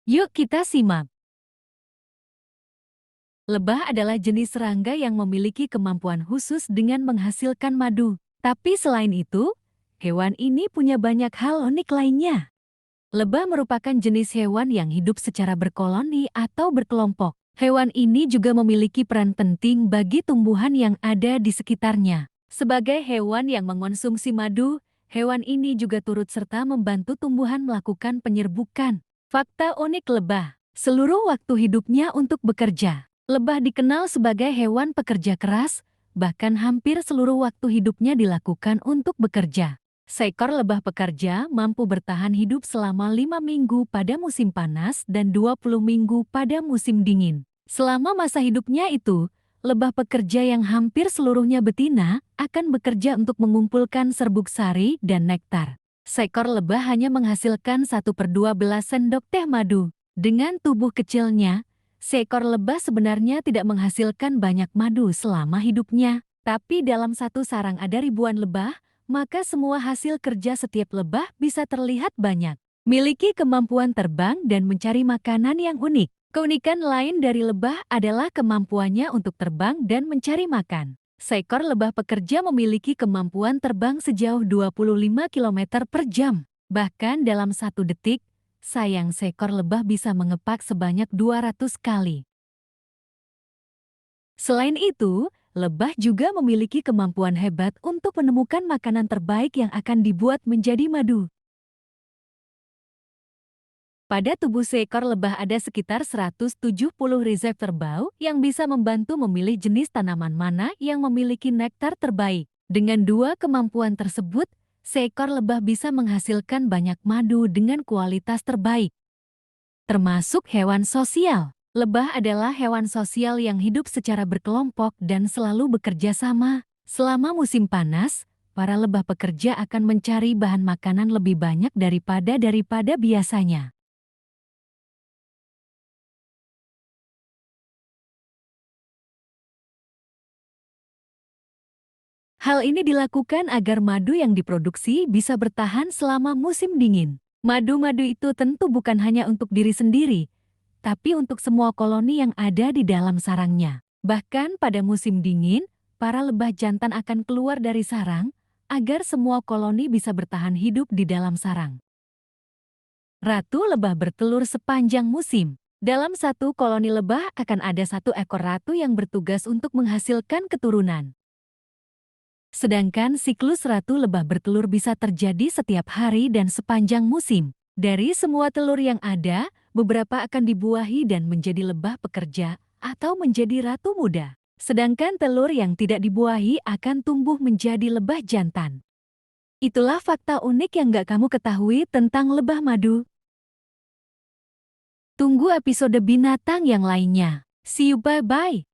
Yuk kita simak. Lebah adalah jenis serangga yang memiliki kemampuan khusus dengan menghasilkan madu. Tapi selain itu, hewan ini punya banyak hal unik lainnya. Lebah merupakan jenis hewan yang hidup secara berkoloni atau berkelompok. Hewan ini juga memiliki peran penting bagi tumbuhan yang ada di sekitarnya. Sebagai hewan yang mengonsumsi madu, hewan ini juga turut serta membantu tumbuhan melakukan penyerbukan. Fakta unik lebah. Seluruh waktu hidupnya untuk bekerja. Lebah dikenal sebagai hewan pekerja keras, bahkan hampir seluruh waktu hidupnya dilakukan untuk bekerja. Seekor lebah pekerja mampu bertahan hidup selama 5 minggu pada musim panas dan 20 minggu pada musim dingin. Selama masa hidupnya itu, lebah pekerja yang hampir seluruhnya betina akan bekerja untuk mengumpulkan serbuk sari dan nektar. Seekor lebah hanya menghasilkan 1/12 sendok teh madu. Dengan tubuh kecilnya, seekor lebah sebenarnya tidak menghasilkan banyak madu selama hidupnya. Tapi dalam satu sarang ada ribuan lebah, maka semua hasil kerja setiap lebah bisa terlihat banyak. Miliki kemampuan terbang dan mencari makanan yang unik. Keunikan lain dari lebah adalah kemampuannya untuk terbang dan mencari makan. Seekor lebah pekerja memiliki kemampuan terbang sejauh 25 km per jam. Bahkan dalam 1 detik, sayang seekor lebah bisa mengepak sebanyak 200 kali. Selain itu, lebah juga memiliki kemampuan hebat untuk menemukan makanan terbaik yang akan dibuat menjadi madu. Pada tubuh seekor lebah ada sekitar 170 reseptor bau yang bisa membantu memilih jenis tanaman mana yang memiliki nektar terbaik. Dengan dua kemampuan tersebut, seekor lebah bisa menghasilkan banyak madu dengan kualitas terbaik. Termasuk hewan sosial. Lebah adalah hewan sosial yang hidup secara berkelompok dan selalu bekerja sama. Selama musim panas, para lebah pekerja akan mencari bahan makanan lebih banyak daripada biasanya. Hal ini dilakukan agar madu yang diproduksi bisa bertahan selama musim dingin. Madu-madu itu tentu bukan hanya untuk diri sendiri, tapi untuk semua koloni yang ada di dalam sarangnya. Bahkan pada musim dingin, para lebah jantan akan keluar dari sarang agar semua koloni bisa bertahan hidup di dalam sarang. Ratu lebah bertelur sepanjang musim. Dalam satu koloni lebah akan ada satu ekor ratu yang bertugas untuk menghasilkan keturunan. Sedangkan siklus ratu lebah bertelur bisa terjadi setiap hari dan sepanjang musim. Dari semua telur yang ada, beberapa akan dibuahi dan menjadi lebah pekerja atau menjadi ratu muda. Sedangkan telur yang tidak dibuahi akan tumbuh menjadi lebah jantan. Itulah fakta unik yang gak kamu ketahui tentang lebah madu. Tunggu episode binatang yang lainnya. See you, bye-bye.